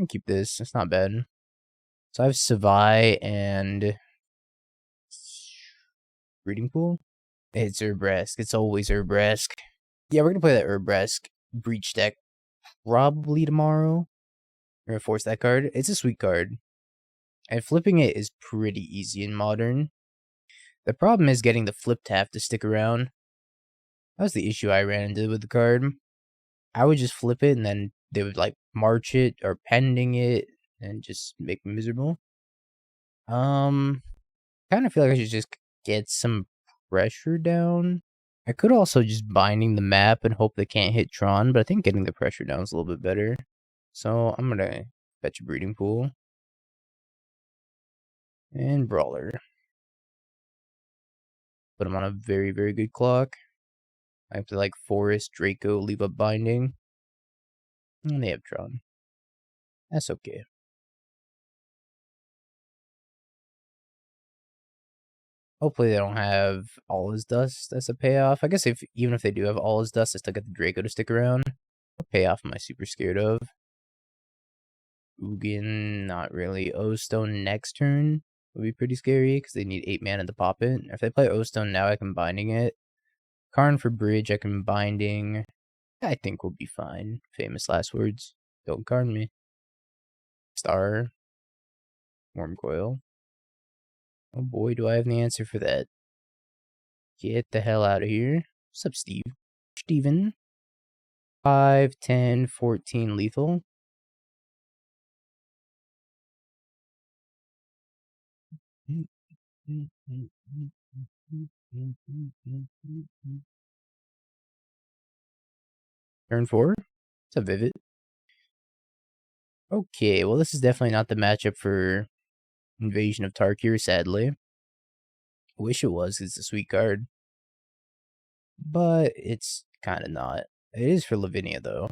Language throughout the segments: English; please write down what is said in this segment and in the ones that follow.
can keep this. It's not bad. So I have Savai and Breeding Pool. It's Urbresk. It's always Urbresk. Yeah, we're gonna play that Urbresk Breach deck probably tomorrow. We're gonna force that card. It's a sweet card. And flipping it is pretty easy in Modern. The problem is getting the flip tap to stick around. That was the issue I ran into with the card. I would just flip it and then they would like march it or pending it and just make me miserable. Kind of feel like I should just get some pressure down. I could also just binding the map and hope they can't hit Tron, but I think getting the pressure down is a little bit better. So I'm gonna fetch a Breeding Pool. And Brawler. Put him on a very, very good clock. I have to like Forest, Draco, leave up Binding. And they have Tron. That's okay. Hopefully they don't have All His Dust as a payoff. I guess even if they do have All His Dust, I still get the Draco to stick around. What payoff am I super scared of? Ugin, not really. O-Stone next turn would be pretty scary because they need 8 mana to pop it. If they play O-Stone now, I can Binding it. Karn for Bridge, I can Binding. I think we'll be fine. Famous last words. Don't Karn me. Star. Wormcoil. Oh boy, do I have the answer for that. Get the hell out of here. What's up, Steve? Steven. 5, 10, 14 lethal. Turn 4. It's a Vivid. Okay, well this is definitely not the matchup for Invasion of Tarkir, sadly. I wish it was, it's a sweet card. But it's kind of not. It is for Lavinia, though.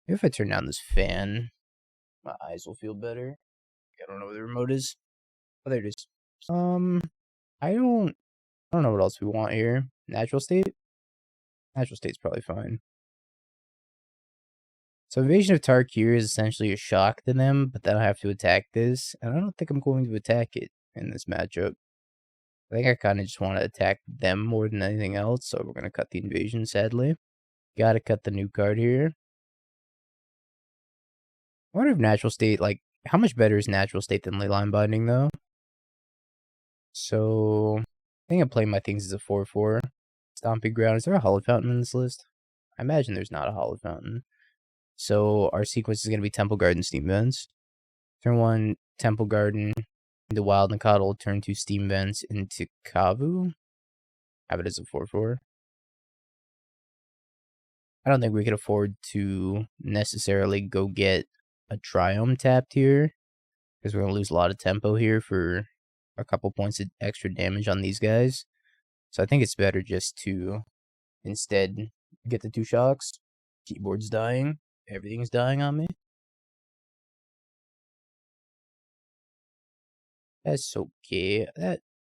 Maybe if I turn down this fan, my eyes will feel better. I don't know where the remote is. Oh, there it is. I don't know what else we want here. Natural State? Natural State's probably fine. So Invasion of Tarkir is essentially a shock to them, but then I have to attack this, and I don't think I'm going to attack it in this matchup. I think I kind of just want to attack them more than anything else, so we're going to cut the invasion, sadly. Gotta cut the new card here. I wonder if Natural State, like, how much better is Natural State than Leyline Binding, though? So, I think I'm playing my things as a 4-4. Stomping Ground. Is there a Hollow Fountain in this list? I imagine there's not a Hollow Fountain. So, our sequence is going to be Temple Garden, Steam Vents. Turn 1, Temple Garden into Wild Nacatl. Turn 2, Steam Vents into Kavu. Have it as a 4-4. I don't think we could afford to necessarily go get a Triome tapped here, because we're going to lose a lot of tempo here for a couple points of extra damage on these guys. So I think it's better just to instead get the 2 shocks. Keyboard's dying. Everything's dying on me. That's okay.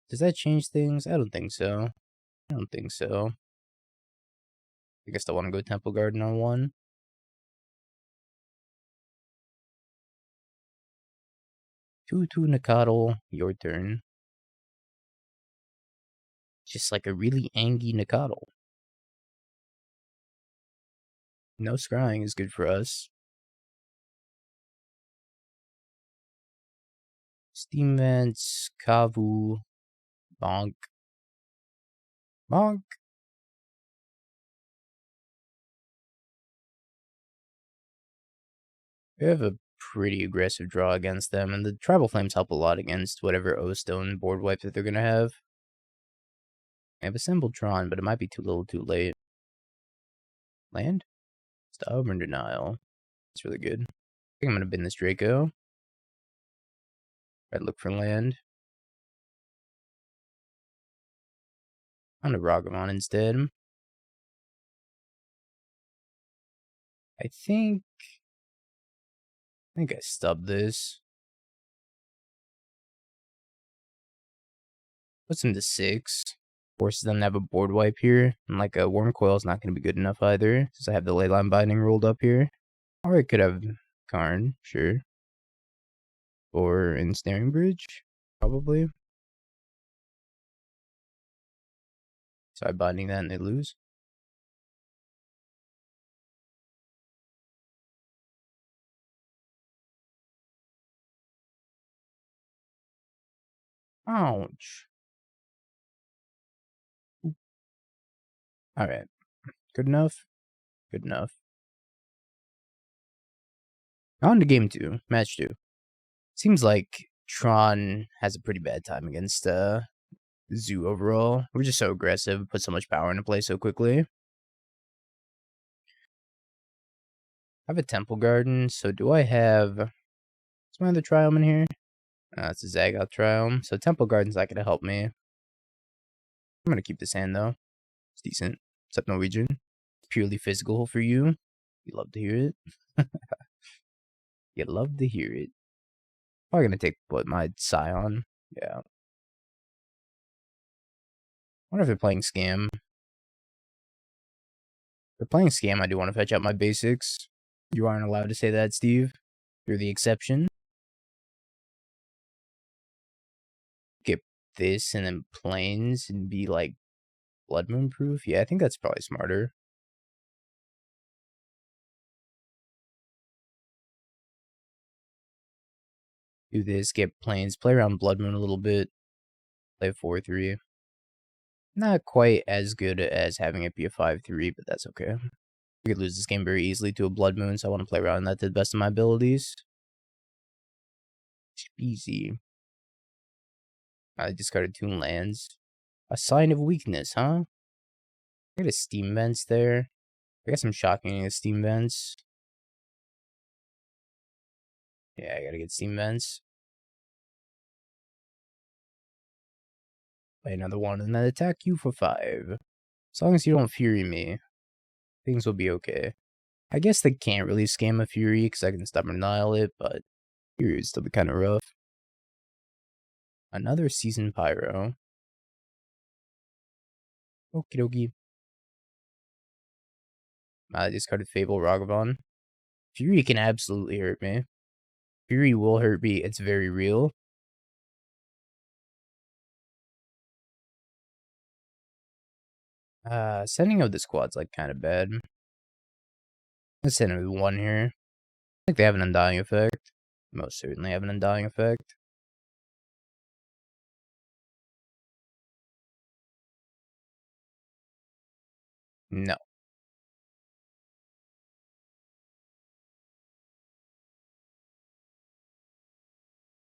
Does that change things? I don't think so. I don't think so. I guess I want to go Temple Garden on 1. Two Nacatl, your turn. Just like a really angry Nacatl. No scrying is good for us. Steam Vents, Kavu, Bonk. Bonk. We have a pretty aggressive draw against them, and the Tribal Flames help a lot against whatever O-Stone board wipe that they're going to have. I have assembled Tron, but it might be too little too late. Land? Stubborn Denial. That's really good. I think I'm going to bin this Draco. I'd look for land. I'm going to Ragavan instead. I think I stubbed this. Puts him to 6. Forces them to have a board wipe here. And like a Wormcoil is not going to be good enough either, since I have the Leyline Binding rolled up here. Or I could have Karn, sure. or Ensnaring Bridge, probably. So I'm binding that and they lose. Ouch. Alright. Good enough? Good enough. On to game 2. Match 2. Seems like Tron has a pretty bad time against Zoo overall. We're just so aggressive, put so much power into play so quickly. I have a Temple Garden, so do I have... Is my other Triome in here? It's a Zagoth Triome, so Temple Garden's not going to help me. I'm going to keep this hand, though. It's decent. It's up Norwegian. Purely physical for you. You love to hear it. You love to hear it. Probably going to take, my Scion. Yeah. I wonder if they're playing Scam. If they're playing Scam, I do want to fetch out my basics. You aren't allowed to say that, Steve. You're the exception. Get this and then Plains and be like Blood Moon proof. Yeah, I think that's probably smarter. Do this, get Plains, play around Blood Moon a little bit. Play a 4-3. Not quite as good as having it be a 5-3, but that's okay. We could lose this game very easily to a Blood Moon, so I want to play around that to the best of my abilities. Easy. I discarded 2 lands. A sign of weakness, huh? I got a Steam Vents there. I got some shocking Steam Vents. Yeah, I gotta get Steam Vents. Play another one and then attack you for 5. As long as you don't Fury me, things will be okay. I guess they can't really scam a Fury because I can Stubborn Annihilate, but Fury would still be kind of rough. Another Seasoned Pyro. Okie dokie. I discarded Fable Ragavan. Fury can absolutely hurt me. Fury will hurt me. It's very real. Sending out the squad's like kind of bad. Let's send it with 1 here. I think they have an Undying effect. Most certainly have an Undying effect. No.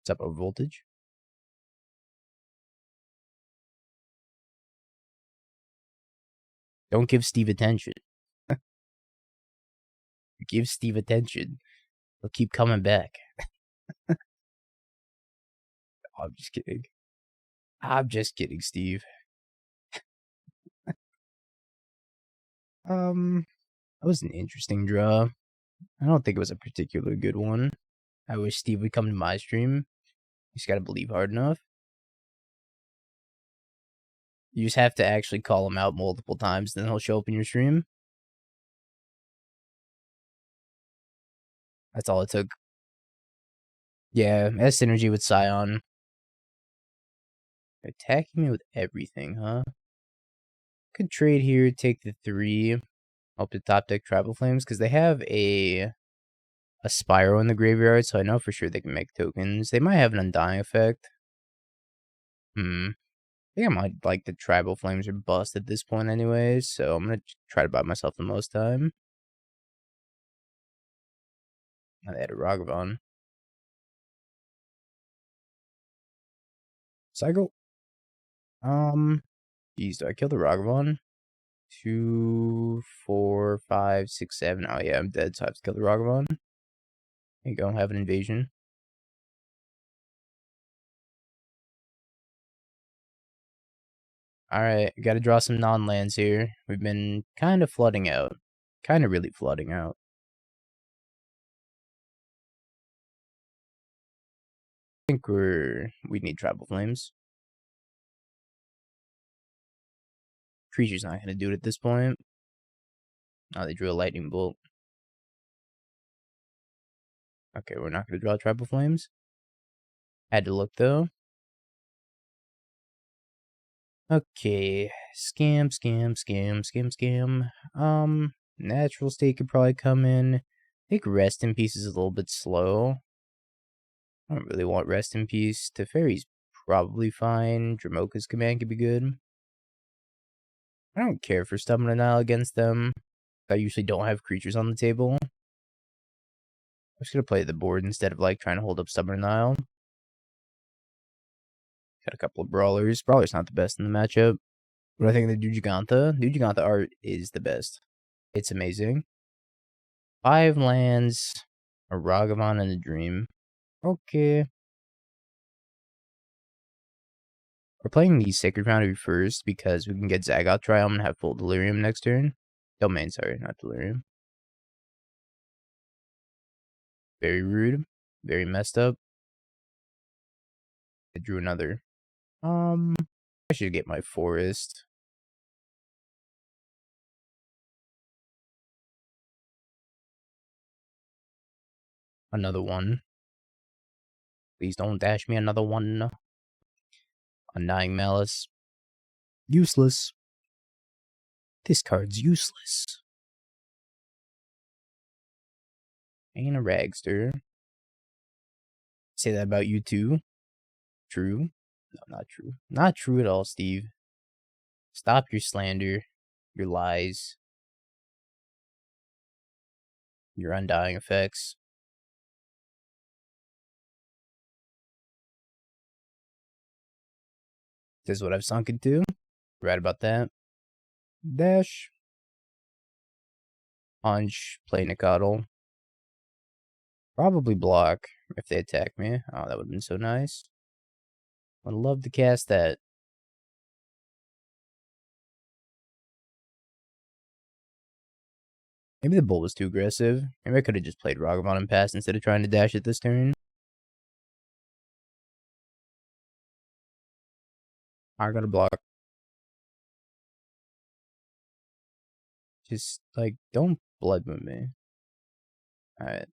It's up over voltage. Don't give Steve attention. Give Steve attention. He'll keep coming back. I'm just kidding. I'm just kidding, Steve. That was an interesting draw. I don't think it was a particularly good one. I wish Steve would come to my stream. You just gotta believe hard enough. You just have to actually call him out multiple times, then he'll show up in your stream. That's all it took. Yeah, it has synergy with Scion. They're attacking me with everything, huh? Could trade here, take the 3. Up to top deck Tribal Flames, because they have a Spyro in the graveyard, so I know for sure they can make tokens. They might have an Undying effect. I think I might like the Tribal Flames are bust at this point anyways, so I'm going to try to buy myself the most time. Now they had a Ragavan. Cycle. Geez, do I kill the Ragavan? 2, 4, 5, 6, 7. Oh yeah, I'm dead, so I have to kill the Ragavan. There you go, have an invasion. Alright, gotta draw some non-lands here. We've been kind of flooding out. Kind of really flooding out. I think we need Tribal Flames. Creature's not gonna do it at this point. Oh, they drew a Lightning Bolt. Okay, we're not gonna draw Tribal Flames. Had to look though. Okay, scam. Natural state could probably come in. I think Rest in Peace is a little bit slow. I don't really want Rest in Peace. Teferi's probably fine. Dromoka's command could be good. I don't care for Stubborn Denial against them. I usually don't have creatures on the table. I'm just gonna play the board instead of like trying to hold up Stubborn Denial. Got a couple of Brawlers. Brawler's not the best in the matchup. What do I think of the New Jegantha? New Jegantha art is the best. It's amazing. 5 lands, a Ragavan, and a Dream. Okay. We're playing the Sacred Foundry first because we can get Zagoth Triome and have full Delirium next turn. Domain, sorry, not Delirium. Very rude. Very messed up. I drew another. I should get my Forest. Another one. Please don't dash me another one. Undying Malice. Useless. This card's useless. Ain't a Ragster. Say that about you too. True. No, not true. Not true at all, Steve. Stop your slander. Your lies. Your undying effects. This is what I've sunk into. Right about that. Dash. Punch. Play Nacatl. Probably block if they attack me. Oh, that would have been so nice. Would love to cast that. Maybe the bull was too aggressive. Maybe I could have just played Ragavan and passed instead of trying to dash it this turn. I gotta block. Just, like, don't blood moon me. Alright.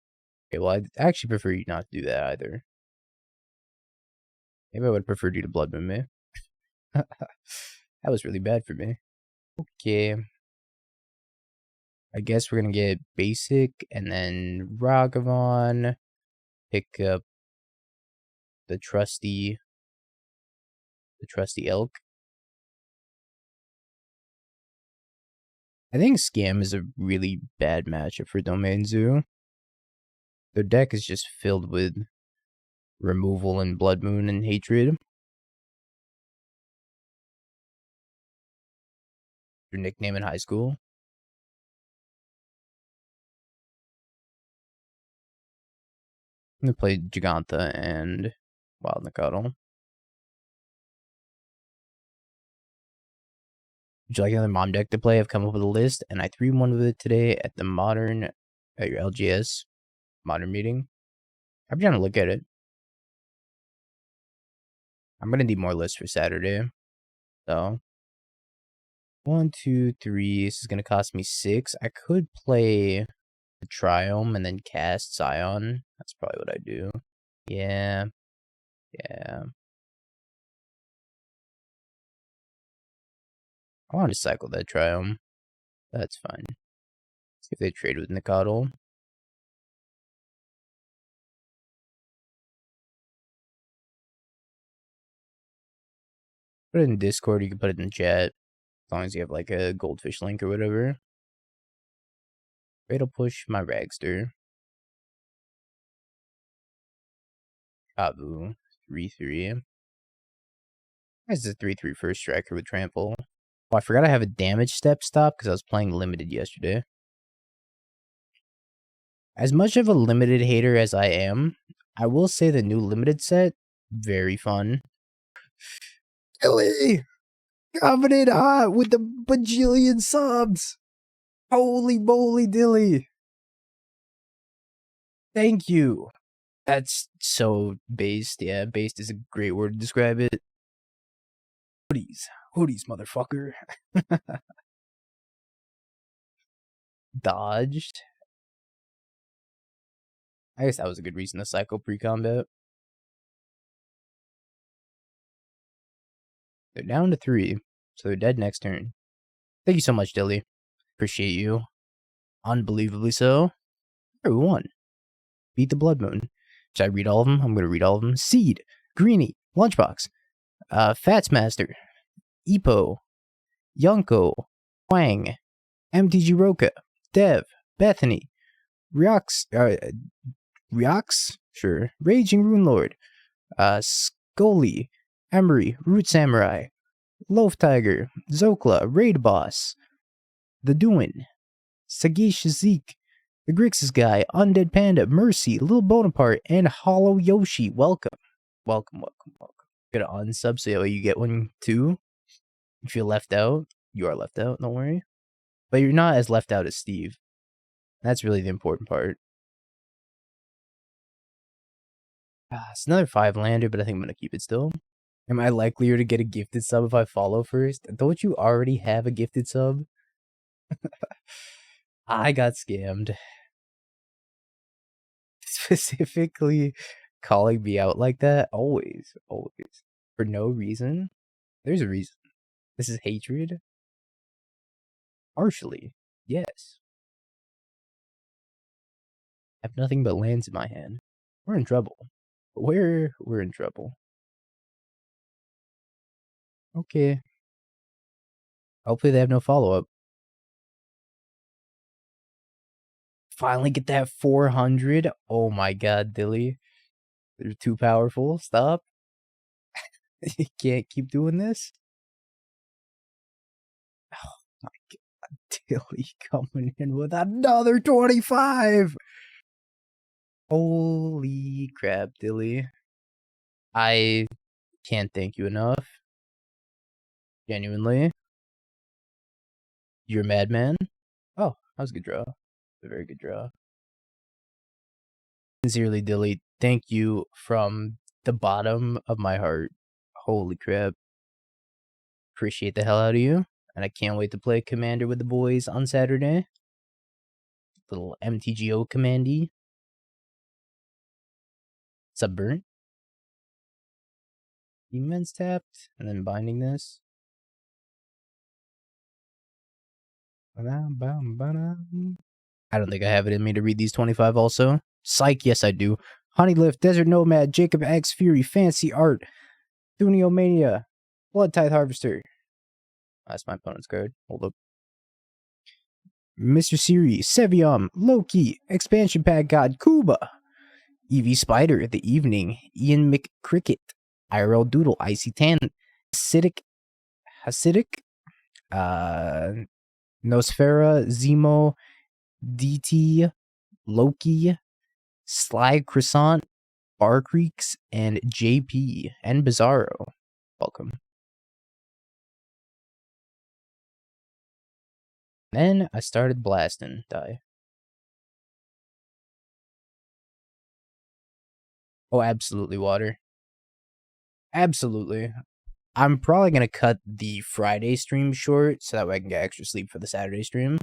Okay, well, I'd actually prefer you not to do that either. Maybe I would have preferred you to blood moon me. That was really bad for me. Okay. I guess we're gonna get basic and then Ragavan. Pick up the trusty elk. I think Scam is a really bad matchup for Domain Zoo. Their deck is just filled with removal and Blood Moon and Hatred. Your nickname in high school. I'm gonna play Jegantha and Wild Nacatl. Would you like another mom deck to play? I've come up with a list, and I 3-1 with it today at your LGS modern meeting. I'm trying to look at it. I'm gonna need more lists for Saturday. So 1, 2, 3. This is gonna cost me 6. I could play the Triome and then cast Scion. That's probably what I do. Yeah. I want to cycle that Triome. That's fine. See if they trade with Nacatl. Put it in Discord, you can put it in chat. As long as you have like a goldfish link or whatever. Fatal push my Ragster. Kavu. 3-3. This is a 3-3 first striker with trample. Oh, I forgot I have a damage step stop because I was playing limited yesterday. As much of a limited hater as I am, I will say the new limited set, very fun. Dilly! Covenant hot with the bajillion subs! Holy moly dilly! Thank you! That's so based. Yeah, based is a great word to describe it. Hoodies, motherfucker. Dodged. I guess that was a good reason to cycle pre-combat. They're down to 3, so they're dead next turn. Thank you so much, Dilly. Appreciate you. Unbelievably so. We won. Beat the Blood Moon. Should I read all of them? I'm going to read all of them. Seed, Greenie, Lunchbox, Fats Master, Epo, Yunko, Wang, MTG Roka, Dev, Bethany, Ryox, sure, Raging Runelord, Scully, Emery, Root Samurai, Loaf Tiger, Zokla, Raid Boss, The Doin, Sagish Zeke, The Grixis Guy, Undead Panda, Mercy, Lil Bonaparte, and Hollow Yoshi. Welcome. Welcome. Gonna unsub so you get one too. If you're left out, you are left out, don't worry. But you're not as left out as Steve. That's really the important part. It's another 5-lander, but I think I'm gonna keep it still. Am I likelier to get a gifted sub if I follow first? Don't you already have a gifted sub? I got scammed. Specifically calling me out like that? Always. For no reason? There's a reason. This is hatred? Partially. Yes. I have nothing but lands in my hand. We're in trouble. We're in trouble. Okay. Hopefully they have no follow-up. Finally get that 400. Oh my god, Dilly. They're too powerful. Stop. You can't keep doing this. Oh my god, Dilly coming in with another 25. Holy crap, Dilly. I can't thank you enough. Genuinely. You're a madman. Oh, that was a good draw. A very good draw. Sincerely, Dilly, thank you from the bottom of my heart. Holy crap. Appreciate the hell out of you. And I can't wait to play Commander with the boys on Saturday. Little MTGO commandy. Subburnt. Demons tapped. And then binding this. I don't think I have it in me to read these 25 also. Psych, yes I do. Honeylift, Desert Nomad, Jacob X Fury, Fancy Art, Thuniomania, Blood Tithe Harvester. That's my opponent's card. Hold up. Mr. Siri, Sevium, Loki, Expansion Pack God, Kuba, EV Spider, The Evening, Ian McCricket, IRL Doodle, Icy Tan, Hasidic, Nosfera, Zemo, DT, Loki, Sly Croissant, Bar Creeks, and JP, and Bizarro. Welcome. Then I started blasting. Die. Oh, absolutely, water. Absolutely. I'm probably going to cut the Friday stream short so that way I can get extra sleep for the Saturday stream.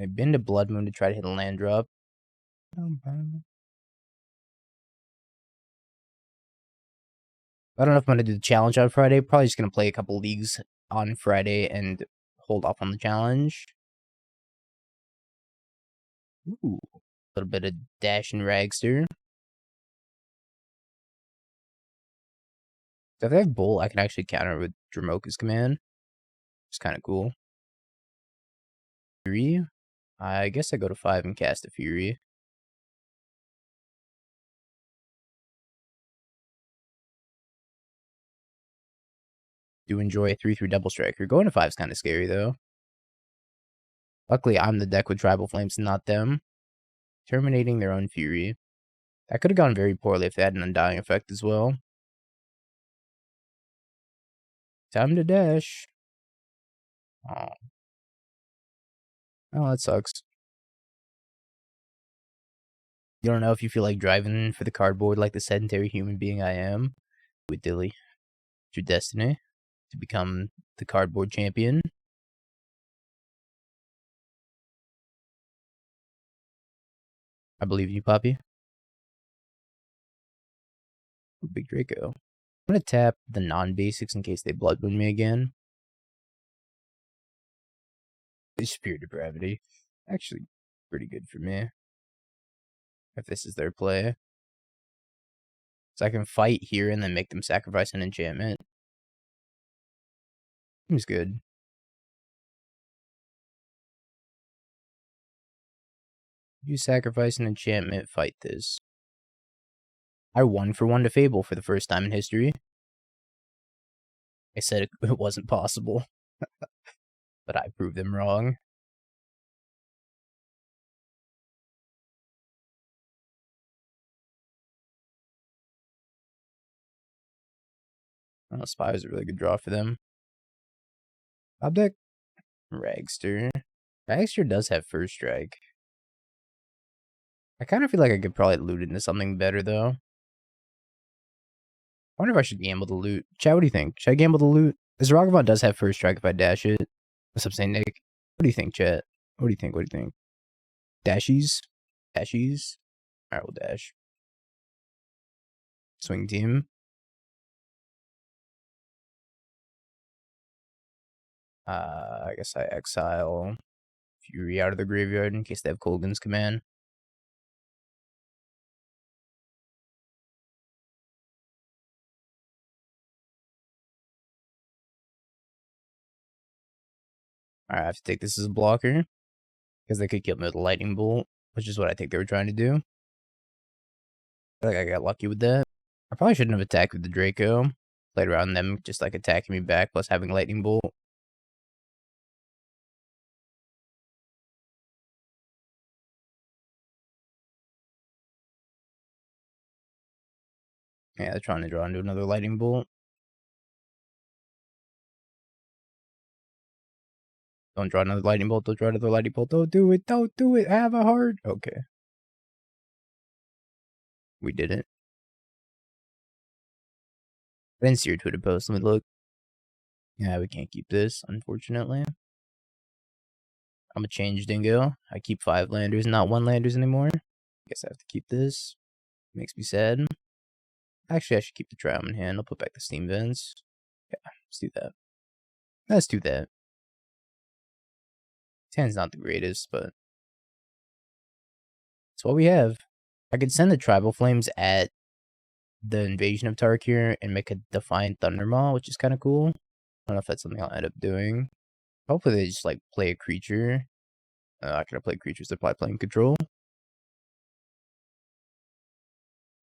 I've been to Blood Moon to try to hit a land drop. I don't know if I'm going to do the challenge on Friday. Probably just going to play a couple leagues on Friday and hold off on the challenge. Ooh, a little bit of Dash and Ragster. So if I have Bull, I can actually counter with Dromoka's command. It's kind of cool. Fury? I guess I go to 5 and cast a Fury. Do enjoy a 3/3 double striker. Going to 5 is kind of scary though. Luckily, I'm the deck with Tribal Flames, not them. Terminating their own Fury. That could have gone very poorly if they had an Undying effect as well. Time to dash. Oh, that sucks. You don't know if you feel like driving for the cardboard like the sedentary human being I am. With Dilly. It's your destiny to become the cardboard champion. I believe you, Poppy. Big Draco. I'm gonna tap the non-basics in case they bloodwound me again. Spirit Depravity. Actually, pretty good for me. If this is their play. So I can fight here and then make them sacrifice an enchantment. Seems good. You sacrifice an enchantment, fight this. I won for 1 to Fable for the first time in history. I said it wasn't possible. But I proved them wrong. Oh, Spy was a really good draw for them. Top deck. Ragster. Ragster does have first strike. I kind of feel like I could probably loot into something better, though. I wonder if I should gamble the loot. Chat, what do you think? Should I gamble the loot? This Ragavan does have first strike if I dash it. What's up, Saint Nick? What do you think, chat? What do you think? What do you think? Dashies? Dashies? Alright, we'll dash. Swing team. I guess I exile Fury out of the graveyard in case they have Kolgan's command. Alright, I have to take this as a blocker. Because they could kill me with a lightning bolt, which is what I think they were trying to do. I feel like I got lucky with that. I probably shouldn't have attacked with the Draco. Played around them just like attacking me back plus having lightning bolt. Yeah, they're trying to draw into another lightning bolt. Don't draw another lightning bolt. Don't draw another lightning bolt. Don't do it. Don't do it. Have a heart. Okay. We did it. Then Seared Hooded Post. Let me look. Yeah, we can't keep this, unfortunately. I'm a change dingo. I keep 5 landers, not 1 landers anymore. Guess I have to keep this. Makes me sad. Actually, I should keep the Triome in hand. I'll put back the Steam Vents. Yeah, let's do that. Let's do that. 10's not the greatest, but it's what we have. I could send the Tribal Flames at the Invasion of Tarkir and make a Defiant Thundermaw, which is kind of cool. I don't know if that's something I'll end up doing. Hopefully they just like play a creature. I'm not gonna play creatures, they're probably playing control.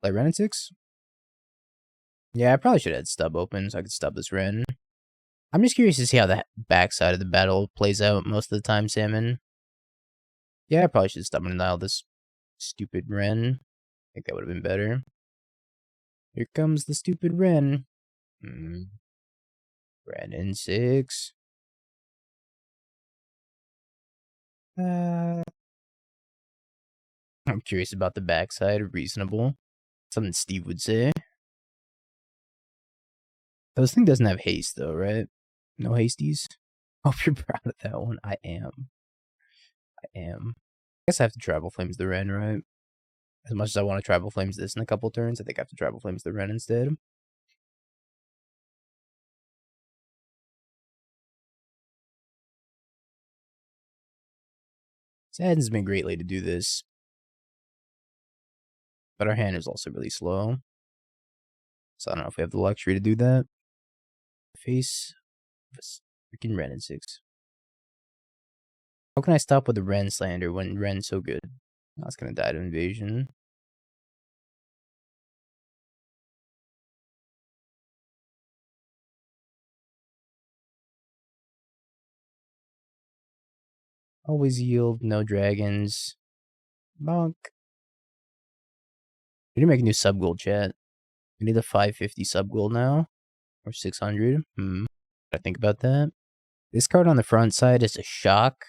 Play Ren and 6? Yeah, I probably should have had stub open so I could stub this Ren. I'm just curious to see how the backside of the battle plays out most of the time, Salmon. Yeah, I probably should stub and dial this stupid Ren. I think that would have been better. Here comes the stupid Ren. Ren in 6. I'm curious about the backside. Reasonable. Something Steve would say. This thing doesn't have haste, though, right? No hasties? Hope you're proud of that one. I am. I guess I have to Tribal Flames the Ren, right? As much as I want to Tribal Flames this in a couple turns, I think I have to Tribal Flames the Ren instead. Saddens me greatly to do this. But our hand is also really slow. So I don't know if we have the luxury to do that. Face freaking Ren in 6. How can I stop with the Ren slander when Ren's so good? I was gonna die to Invasion. Always yield, no dragons. Bonk. We need to make a new sub goal, chat. We need a 550 sub goal now. Or 600. I think about that. This card on the front side is a shock.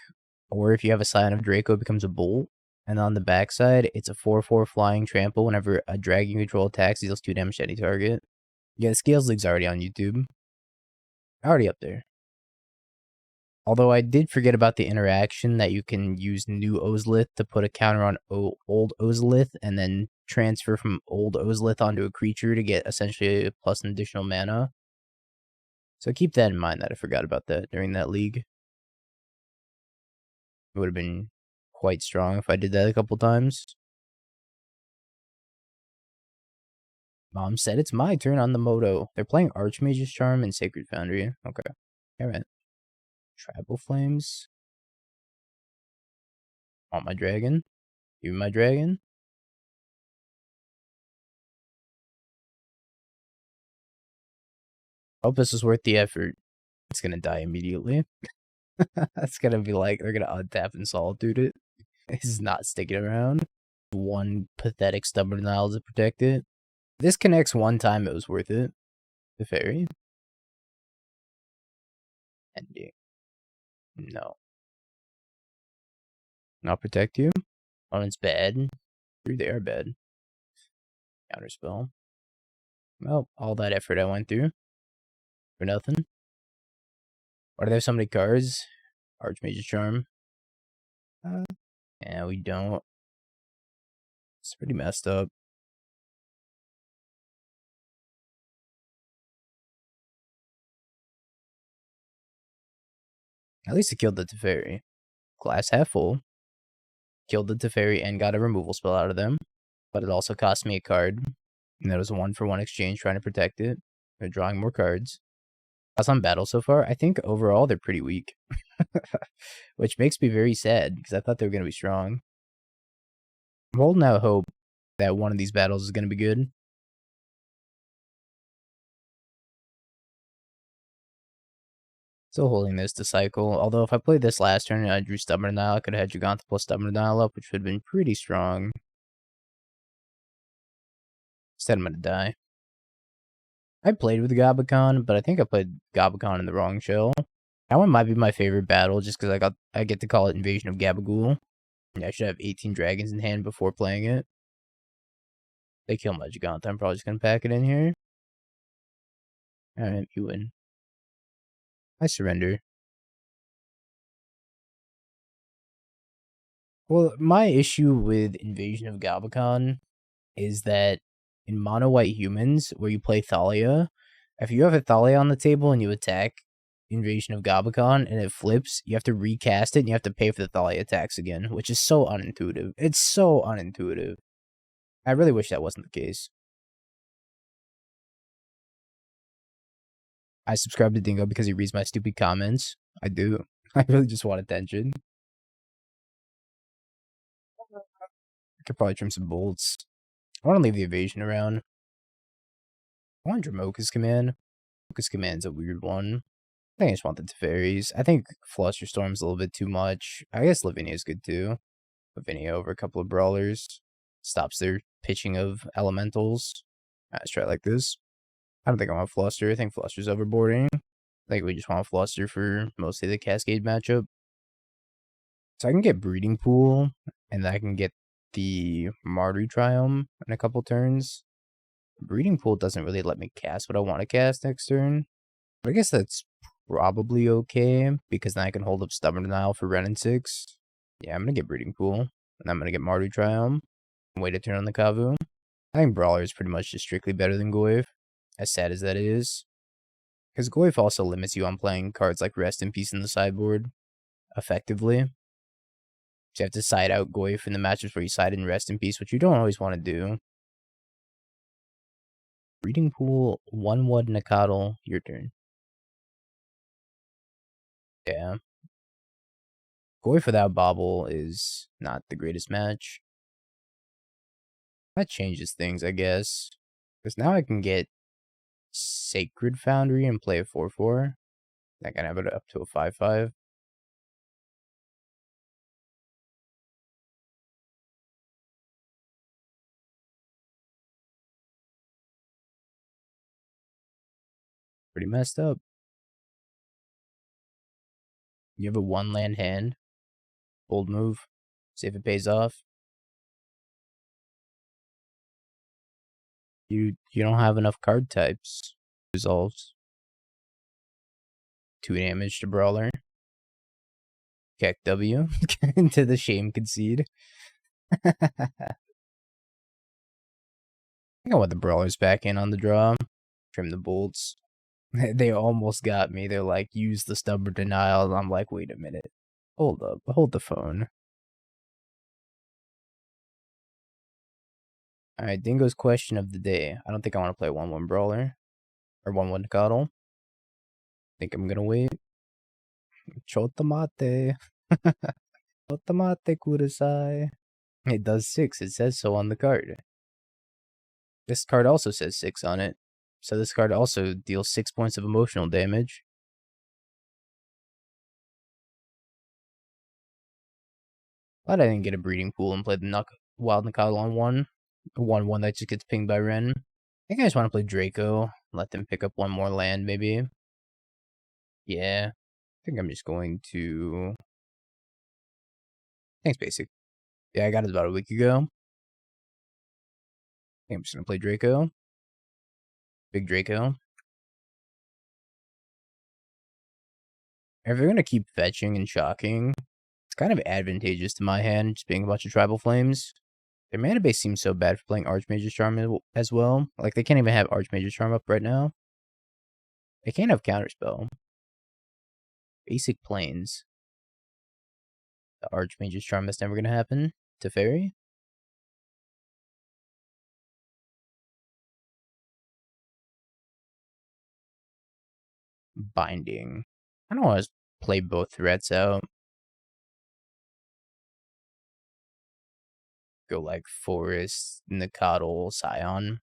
Or if you have a Scion of Draco, it becomes a bolt. And on the back side, it's a 4/4 flying trample. Whenever a dragon control attacks, deals 2 damage to any target. Yeah, the Scales League's already on YouTube. Already up there. Although I did forget about the interaction that you can use new Ozlith to put a counter on old Ozlith and then transfer from old Ozlith onto a creature to get essentially a plus an additional mana. So keep that in mind that I forgot about that during that league. It would have been quite strong if I did that a couple times. Mom said it's my turn on the Moto. They're playing Archmage's Charm and Sacred Foundry. Okay. Alright. Tribal Flames. Want my dragon? Give me my dragon. Hope this is worth the effort. It's gonna die immediately. It's gonna be like, they're gonna untap and solitude it. It's not sticking around. One pathetic Stubborn Isle to protect it. This connects one time, it was worth it. Teferi. Ending. No. Not protect you? Oh, it's bad. They are bad. Counterspell. Well, all that effort I went through. For nothing. Why do they have so many cards? Archmage's Charm. Yeah, we don't. It's pretty messed up. At least it killed the Teferi. Glass half full. Killed the Teferi and got a removal spell out of them. But it also cost me a card. And that was a 1-for-1 exchange trying to protect it. They're drawing more cards. Thoughts on battle so far? I think overall they're pretty weak. Which makes me very sad because I thought they were going to be strong. I'm holding out hope that one of these battles is going to be good. Still holding this to cycle. Although if I played this last turn and I drew Stubborn Isle, I could have had Jegantha plus Stubborn Isle up, which would have been pretty strong. Instead, I'm going to die. I played with Gabakon, but I think I played Gabakon in the wrong shell. That one might be my favorite battle, just because I get to call it Invasion of Gabagool. Yeah, I should have 18 dragons in hand before playing it. They kill my Jegantha. I'm probably just going to pack it in here. Alright, you win. I surrender. Well, my issue with Invasion of Gabakon is that in mono white humans, where you play Thalia, if you have a Thalia on the table and you attack Invasion of Gabakon and it flips, you have to recast it and you have to pay for the Thalia attacks again, which is so unintuitive. It's so unintuitive. I really wish that wasn't the case. I subscribe to Dingo because he reads my stupid comments. I do. I really just want attention. I could probably trim some bolts. I want to leave the evasion around. I want Dromoka's command. Dromoka's command's a weird one. I think I just want the Teferis. I think Flusterstorm's a little bit too much. I guess Lavinia's good too. Lavinia over a couple of brawlers. Stops their pitching of elementals. Let's try it like this. I don't think I want Fluster. I think Fluster's overboarding. I think we just want Fluster for mostly the Cascade matchup. So I can get Breeding Pool, and I can get the Mardu Triome in a couple turns. Breeding Pool doesn't really let me cast what I want to cast next turn. But I guess that's probably okay, because then I can hold up Stubborn Isle for Ren and 6. Yeah, I'm going to get Breeding Pool, and I'm going to get Mardu Triome, and wait a turn on the Kavu. I think Brawler is pretty much just strictly better than Goyf, as sad as that is. Because Goyf also limits you on playing cards like Rest in Peace in the sideboard, effectively. So you have to side out Goyf in the matches where you side in Rest in Peace, which you don't always want to do. Breeding Pool, Wild Nacatl, your turn. Yeah. Goyf without Bobble is not the greatest match. That changes things, I guess. Because now I can get Sacred Foundry and play a 4-4. I can have it up to a 5-5. Pretty messed up. You have a 1-land hand. Bold move. See if it pays off. You don't have enough card types. Resolves. 2 damage to Brawler. Keck W. Into the Shame Concede. think I want the Brawlers back in on the draw. Trim the bolts. They almost got me. They're like, use the Stubborn Denial. I'm like, wait a minute. Hold up. Hold the phone. Alright, Dingo's question of the day. I don't think I want to play 1-1 Brawler. Or 1-1 Nacatl. Think I'm gonna wait. Chotamate. Chotamate kudasai. It does 6. It says so on the card. This card also says 6 on it. So this card also deals 6 points of emotional damage. Glad I didn't get a breeding pool and play the Wild Nacatl on 1-1 that just gets pinged by Ren. I think I just want to play Draco. Let them pick up one more land, maybe. Yeah. I think I'm just going to... Thanks, basic. Yeah, I got it about a week ago. I think I'm just going to play Draco. Big Draco. If they're going to keep fetching and shocking, it's kind of advantageous to my hand, just being a bunch of Tribal Flames. Their mana base seems so bad for playing Archmage's Charm as well. Like, they can't even have Archmage's Charm up right now. They can't have Counterspell. Basic Plains. The Archmage's Charm, that's never going to happen. Teferi? Binding. I don't want to play both threats out. Go like Forest, Nacatl, Scion.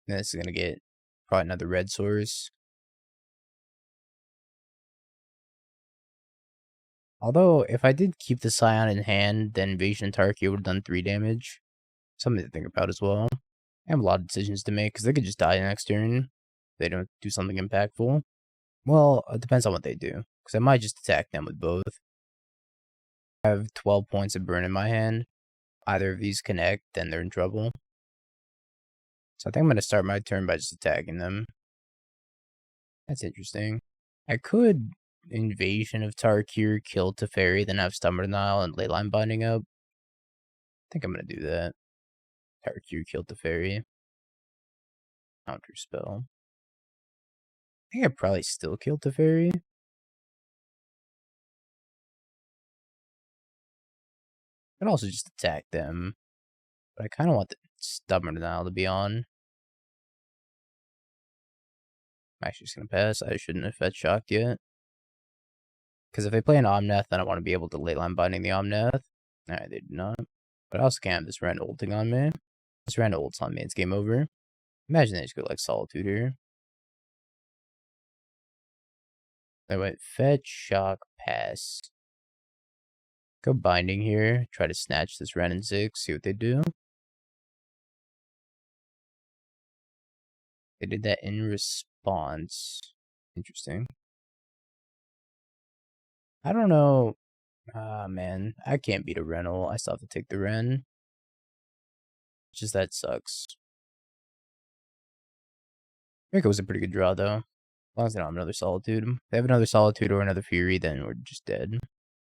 And this is going to get probably another red source. Although, if I did keep the Scion in hand, then Invasion of Tarkir would have done 3 damage. Something to think about as well. I have a lot of decisions to make, because they could just die next turn. If they don't do something impactful. Well, it depends on what they do. Because I might just attack them with both. I have 12 points of burn in my hand. Either of these connect, then they're in trouble. So I think I'm going to start my turn by just attacking them. That's interesting. I could Invasion of Tarkir, kill Teferi, then have Stubborn Denial and Leyline Binding up. I think I'm going to do that. Tarkir, kill Teferi. Counter spell. I think I probably still kill Teferi. I could also just attack them. But I kind of want the Stubborn Denial to be on. I'm actually just going to pass. I shouldn't have fetched shocked yet. Because if they play an Omnath, then I want to be able to Leyline Binding the Omnath. Alright, they did not. But I also can't have this Ren ulting on me. This Ren ults on me, it's game over. Imagine they just go like Solitude here. They went fetch, shock, pass. Go Binding here. Try to snatch this Ren in 6. See what they do. They did that in response. Interesting. I don't know. Ah, man. I can't beat a Renal. I still have to take the Ren. Just that sucks. Draco was a pretty good draw, though. As long as they don't have another Solitude. If they have another Solitude or another Fury, then we're just dead.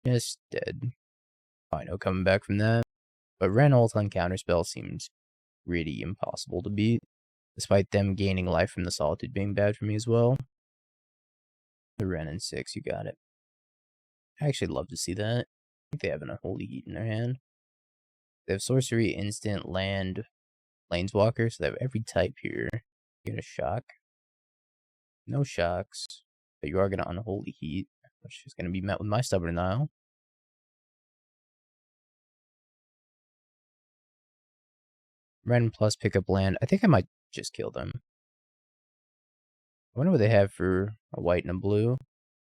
Just dead. I know coming back from that. But Ren ult on Counterspell seems really impossible to beat. Despite them gaining life from the Solitude being bad for me as well. The Ren in 6, you got it. I actually love to see that. I think they have an Unholy Heat in their hand. They have Sorcery, Instant, Land, Planeswalker, so they have every type here. You get a shock. No shocks. But you are going to Unholy Heat, which is going to be met with my Stubborn Denial. Ren plus pick up land. I think I might just kill them. I wonder what they have for a white and a blue.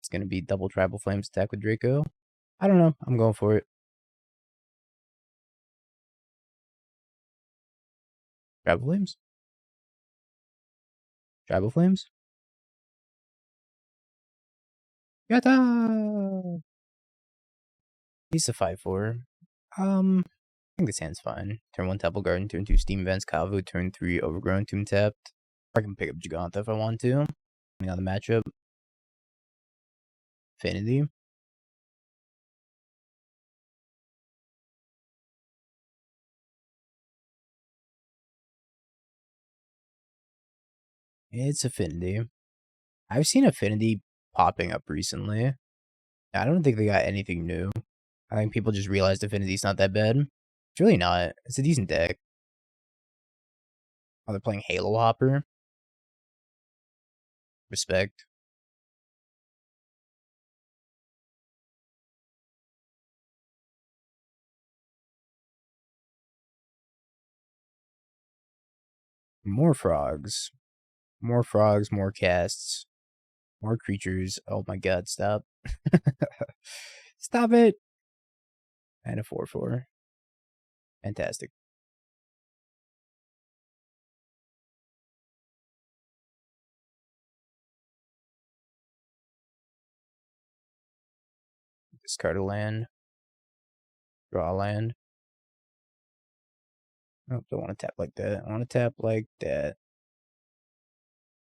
It's going to be double Tribal Flames attack with Draco. I don't know. I'm going for it. Tribal Flames? Tribal Flames? Yatta! He's a 5/4. I think this hand's fine. Turn 1 Temple Garden, turn 2 Steam Vents, Kavu, turn 3 Overgrown Tomb tapped. Or I can pick up Jegantha if I want to. Depending on the matchup. Affinity. It's Affinity. I've seen Affinity popping up recently. I don't think they got anything new. I think people just realized Affinity's not that bad. It's really not. It's a decent deck. Oh, they're playing Halo Hopper. Respect. More frogs. More frogs, more casts. More creatures. Oh my god, stop. Stop it. And a 4/4. Fantastic. Discard a land. Draw a land. Oh, don't want to tap like that. I want to tap like that.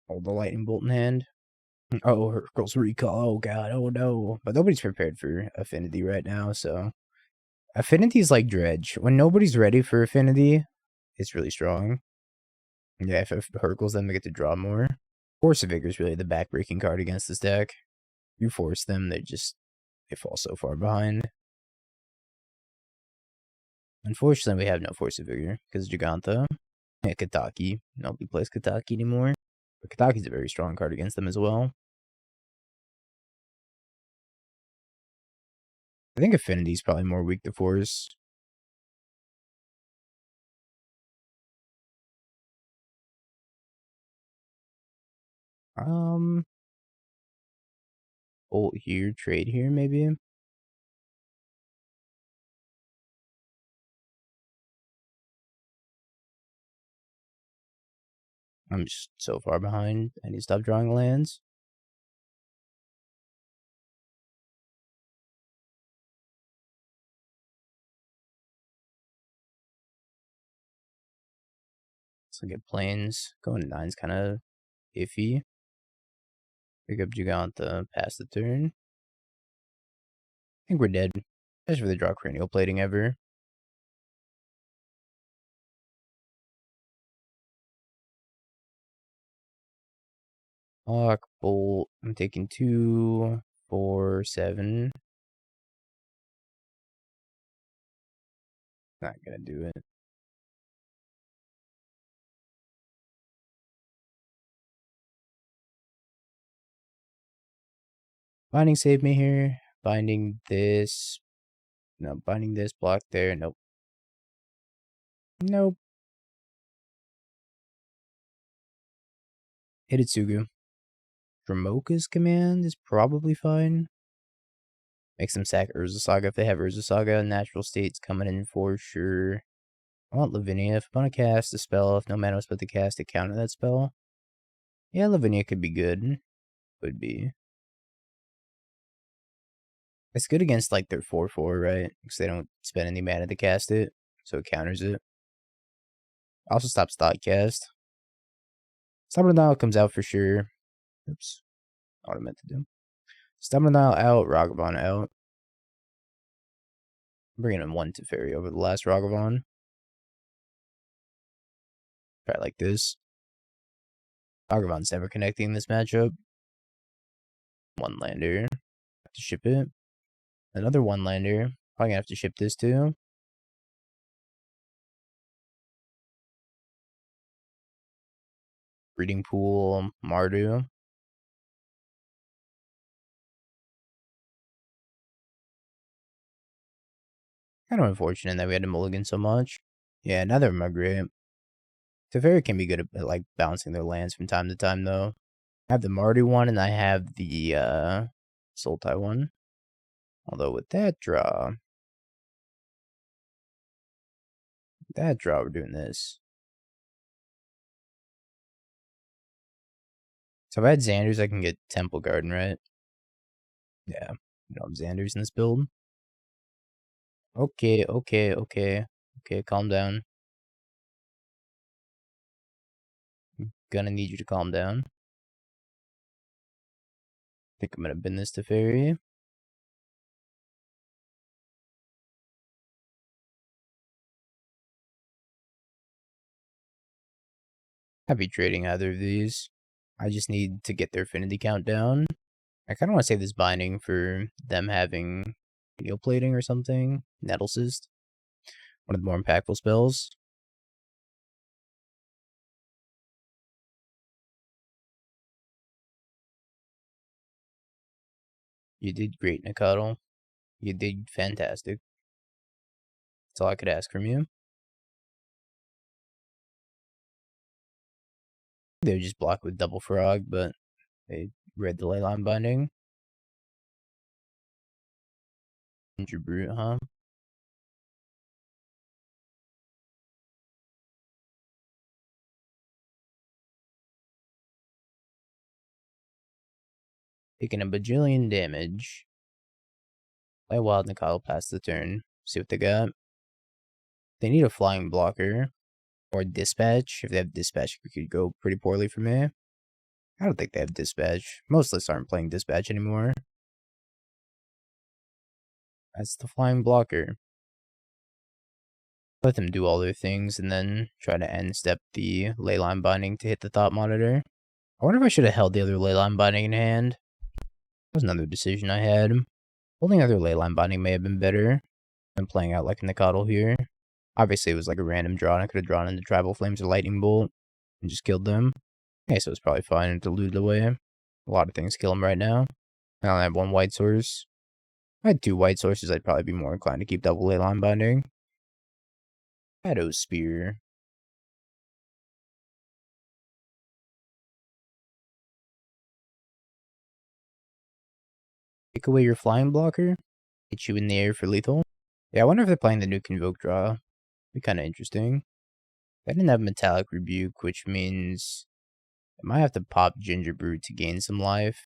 Hold the lightning bolt in hand. Oh, Hercule's recall. Oh god. Oh no. But nobody's prepared for Affinity right now, so Affinity is like Dredge. When nobody's ready for Affinity, it's really strong. Yeah, if Hercules, then they get to draw more. Force of Vigor is really the backbreaking card against this deck. You force them, they fall so far behind. Unfortunately, we have no Force of Vigor because Jegantha. Yeah, Kataki. Nobody plays Kataki anymore. But Kataki's a very strong card against them as well. I think Affinity's probably more weak to Force. Bolt here, trade here, maybe. I'm just so far behind. I need to stop drawing lands. So get planes. Going to 9's kind of iffy. Pick up Jegantha, pass the turn. I think we're dead. Just for the draw cranial plating ever. Lock, bolt. I'm taking 2, 4, 7. Not gonna do it. Binding saved me here. Binding this. No, binding this. Block there. Nope. Nope. Hidetsugu. Dromoka's command is probably fine. Makes them sack Urza Saga if they have Urza Saga. Natural states coming in for sure. I want Lavinia. If I want to cast a spell, if no mana was put to cast to counter that spell. Yeah, Lavinia could be good. Would be. It's good against like their 4/4, right? Because they don't spend any mana to cast it. So it counters it. Also stops thought cast. Stubborn Dial comes out for sure. Oops. Not what I meant to do. Stubborn Dial out, Ragavan out. I'm bringing in 1 Teferi over the last Ragavan. Try like this. Ragavan's never connecting this matchup. 1 lander. Have to ship it. Another 1 lander. Probably gonna have to ship this too. Breeding Pool, Mardu. Kind of unfortunate that we had to mulligan so much. Yeah, neither of them are great. Teferi can be good at like bouncing their lands from time to time though. I have the Mardu one and I have the Sultai one. Although with that draw, we're doing this. So if I had Xander's, I can get Temple Garden, right? Yeah, you know, Xander's in this build. Okay, calm down. I'm gonna need you to calm down. I think I'm gonna bin this to Teferi. Happy trading either of these. I just need to get their affinity count down. I kind of want to save this binding for them having needle plating or something. Nettle Cyst. One of the more impactful spells. You did great, Nacatl. You did fantastic. That's all I could ask from you. They would just block with double frog, but they read the Leyline Binding. Ginger Brute, huh? Taking a bajillion damage. Play Wild Nacatl past the turn. See what they got. They need a flying blocker. Or dispatch. If they have dispatch, it could go pretty poorly for me. I don't think they have dispatch. Most lists aren't playing dispatch anymore. That's the flying blocker. Let them do all their things and then try to end step the Leyline Binding to hit the thought monitor. I wonder if I should have held the other Leyline Binding in hand. That was another decision I had. Holding other Leyline Binding may have been better than playing out like a Nacatl here. Obviously, it was like a random draw, and I could have drawn into Tribal Flames or Lightning Bolt and just killed them. Okay, so it's probably fine to loot it away. A lot of things kill them right now. I only have one white source. If I had two white sources, I'd probably be more inclined to keep double Leyline Binding. Shadow Spear. Take away your flying blocker. Hit you in the air for lethal. Yeah, I wonder if they're playing the new Convoke draw. Be kind of interesting. I didn't have Metallic Rebuke, which means I might have to pop Ginger Brute to gain some life.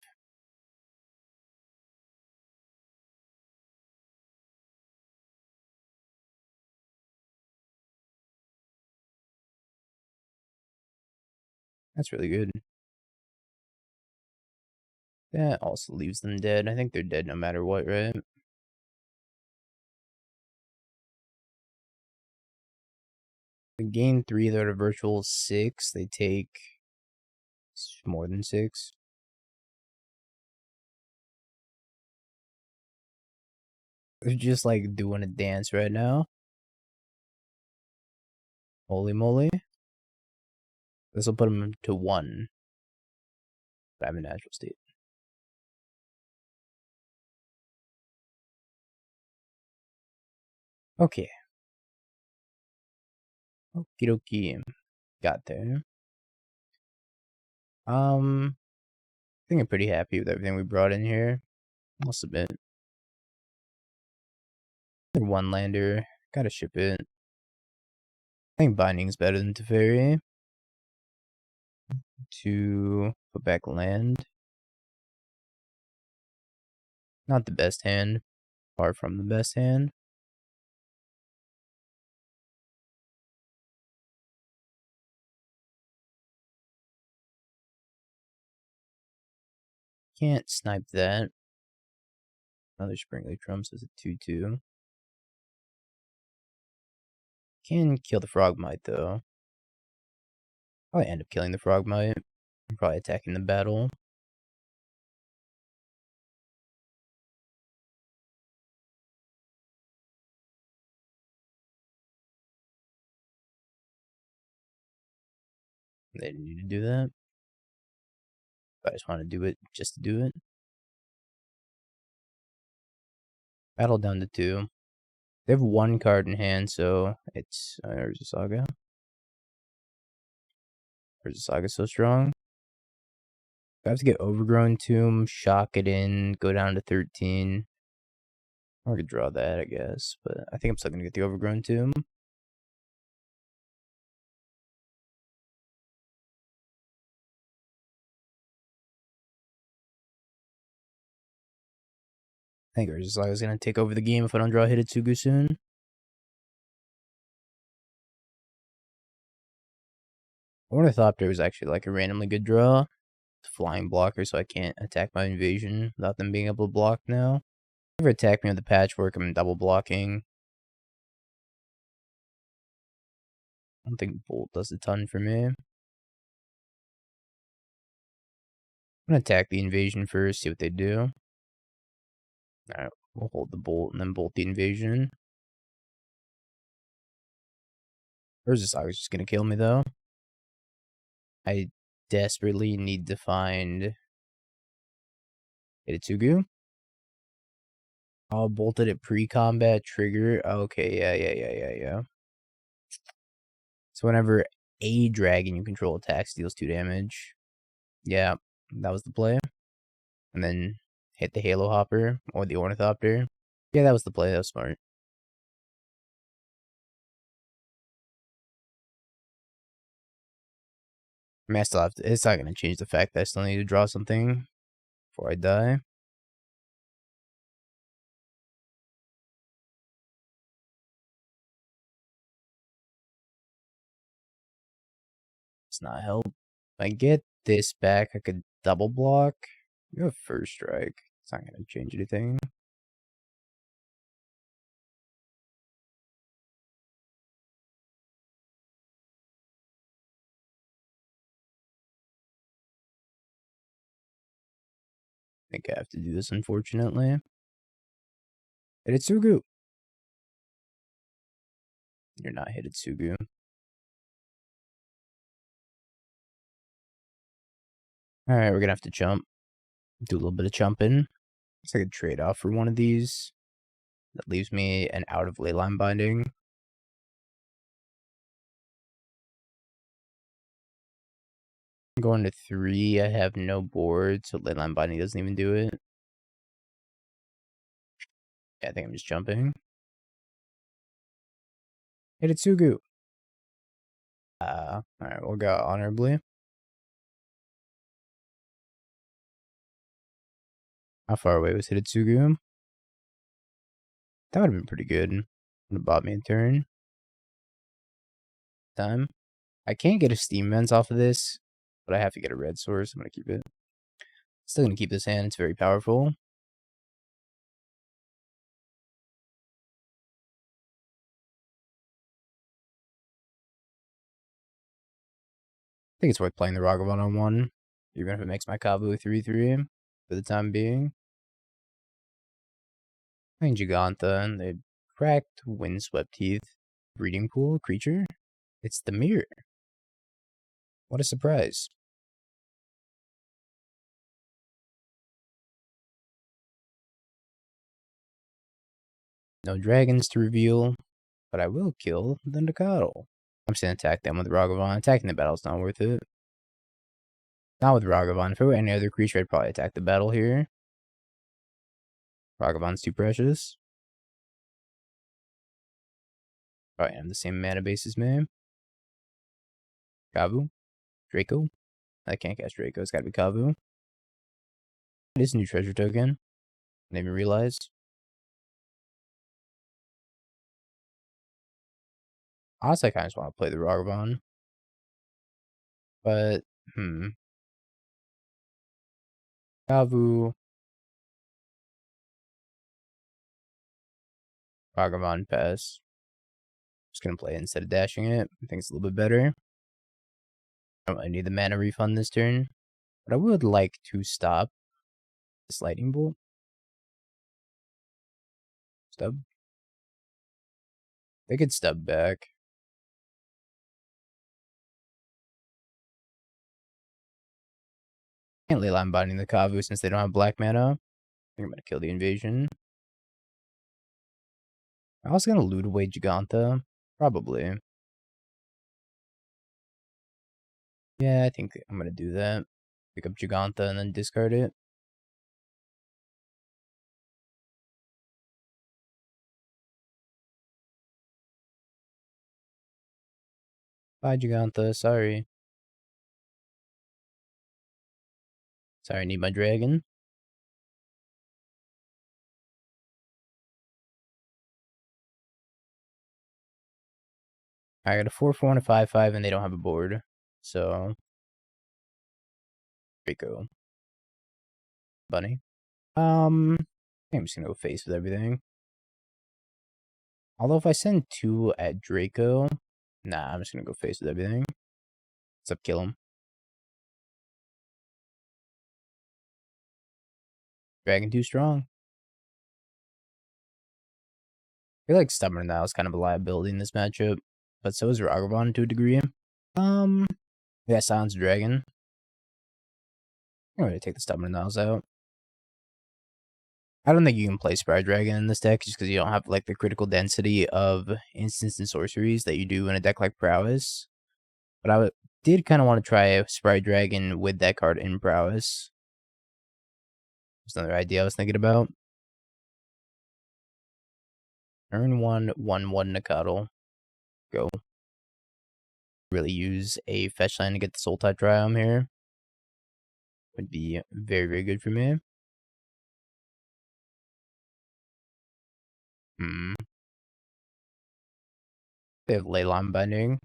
That's really good. That also leaves them dead. I think they're dead no matter what, right? They gain 3, they're at a virtual 6. They take more than 6. They're just like doing a dance right now. Holy moly. This will put them to 1. But I'm in natural state. Okay. Okie dokie. Got there. I think I'm pretty happy with everything we brought in here. I'll submit. One lander. Gotta ship it. I think Binding's better than Teferi. To put back land. Not the best hand. Far from the best hand. Can't snipe that. Another Springly Trumps as a 2-2. Can kill the Frogmite though. Probably end up killing the Frogmite. Probably attacking the battle. They didn't need to do that. But I just want to do it just to do it. Battle down to 2. They have 1 card in hand, so it's Urza Saga. Urza Saga so strong. I have to get Overgrown Tomb, shock it in, go down to 13. I could draw that, I guess, but I think I'm still gonna get the Overgrown Tomb. I think Urza Saga is gonna take over the game if I don't draw Hidetsugu soon. Ornithopter was actually like a randomly good draw. It's a flying blocker, so I can't attack my invasion without them being able to block now. If they attack me with the patchwork, I'm double blocking. I don't think Bolt does a ton for me. I'm gonna attack the invasion first, see what they do. Alright, we'll hold the bolt and then bolt the invasion. Or this Saga's just gonna kill me though. I desperately need to find Hidetsugu. Oh, bolted at pre-combat trigger. Okay, yeah. So whenever a dragon you control attacks, deals 2 damage. Yeah, that was the play. And then hit the Halo Hopper or the Ornithopter. Yeah, that was the play. That was smart. I mean, I still have to, it's not going to change the fact that I still need to draw something before I die. It's not help. If I get this back, I could double block. You have first strike. It's not going to change anything. I think I have to do this, unfortunately. Hidetsugu. You're not Hidetsugu. Alright, we're gonna have to jump. Do a little bit of jumping. It's like a trade-off for one of these. That leaves me an out of Leyline Binding. I'm going to 3. I have no board, so Leyline Binding doesn't even do it. Yeah, I think I'm just jumping. Hidetsugu. Alright, we'll go honorably. How far away was Hidetsugu? That would have been pretty good. Would have bought me a turn. Time. I can't get a Steam Vents off of this, but I have to get a red source. I'm gonna keep it. Still gonna keep this hand. It's very powerful. I think it's worth playing the Ragavan on 1, even if it makes my Kavu 3/3 for the time being. Playing Jegantha, and they cracked Windswept Heath. Breeding pool creature? It's the mirror. What a surprise. No dragons to reveal, but I will kill the Nacatl. I'm just gonna attack them with Ragavan. Attacking the battle's not worth it. Not with Ragavan. If it were any other creature, I'd probably attack the battle here. Ragavan's too precious. Probably have the same mana base as me. Kavu. Draco. I can't cast Draco. It's gotta be Kavu. It is a new treasure token. I didn't even realize. Honestly, I kind of just want to play the Ragavan. But, Kavu. Ragavan pass. Just gonna play it instead of dashing it. I think it's a little bit better. I don't really need the mana refund this turn. But I would like to stop this lightning bolt. Stub. They could stub back. Can't Leyline Binding the Kavu since they don't have black mana. I think I'm gonna kill the invasion. I'm also gonna loot away Jegantha. Probably. Yeah, I think I'm gonna do that. Pick up Jegantha and then discard it. Bye, Jegantha. Sorry. Sorry, I need my dragon. I got a 4/4 and a 5/5, and they don't have a board. So, Draco. Bunny. I think I'm just gonna go face with everything. Although if I send 2 at Draco, nah, I'm just gonna go face with everything. What's up, kill him. Dragon too strong. I feel like Stubborn now is kind of a liability in this matchup, but so is Ragavan to a degree. Yeah, Silence Dragon. I'm gonna take the Stubborn Niles out. I don't think you can play Spire Dragon in this deck just because you don't have like the critical density of instants and sorceries that you do in a deck like Prowess. But I did kind of want to try Spire Dragon with that card in Prowess. That's another idea I was thinking about. Turn 1, 1/1 Nacatl. Go. Really use a fetch line to get the Soul Tide Triome here. Would be very, very good for me. They have Leyline Binding.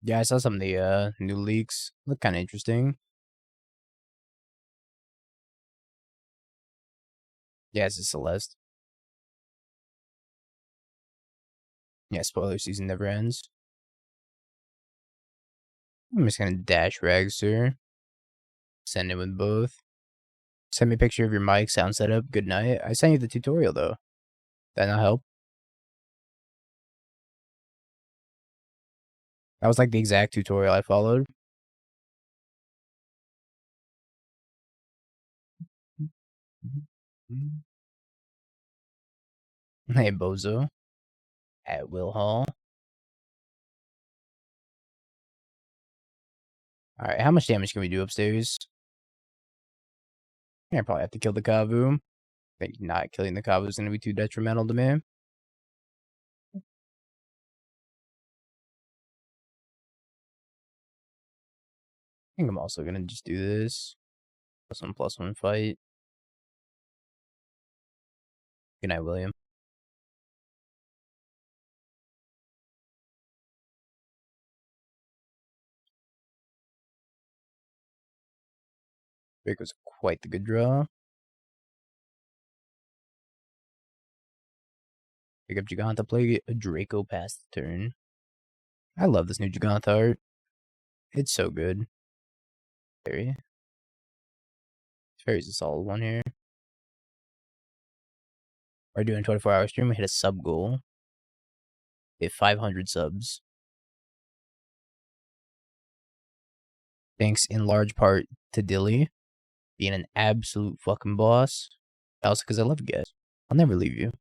Yeah, I saw some of the new leaks. Look kind of interesting. Yeah, it's a Celeste. Yeah, spoiler season never ends. I'm just gonna dash Ragster. Send it with both. Send me a picture of your mic, sound setup. Good night. I sent you the tutorial though. That not help? That was like the exact tutorial I followed. Hey, Bozo. At Will Hall. Alright, how much damage can we do upstairs? I probably have to kill the Kavu. I think not killing the Kavu is going to be too detrimental to me. I think I'm also going to just do this. +1/+1 fight. Good night, William. Drake was quite the good draw. Pick up Jegantha, play a Draco past the turn. I love this new Jegantha art. It's so good. Teferi. Teferi's a solid one here. We're doing a 24-hour stream. We hit a sub goal. Hit 500 subs. Thanks in large part to Dilly being an absolute fucking boss. Also because I love you guys. I'll never leave you.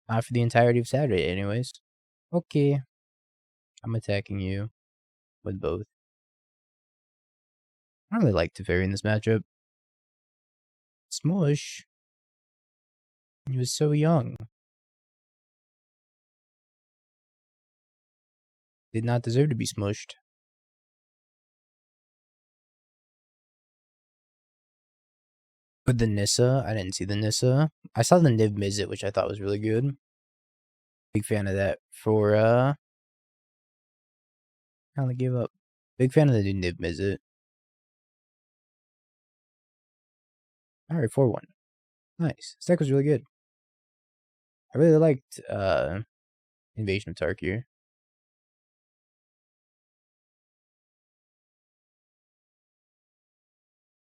Not for the entirety of Saturday anyways. Okay. I'm attacking you with both. I don't really like Teferi in this matchup. Smush. He was so young. Did not deserve to be smushed. With the Nissa, I didn't see the Nissa. I saw the Niv Mizzet, which I thought was really good. Big fan of that. For, kind of give up. Big fan of the new Niv Mizzet. Alright, 4-1. Nice. This deck was really good. I really liked, Invasion of Tarkir.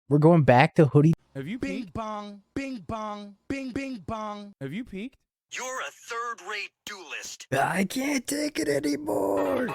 We're going back to Hoodie. Have you peaked? Bing bong, bing bong, bing bing bong. Have you peaked? You're a third-rate duelist. I can't take it anymore.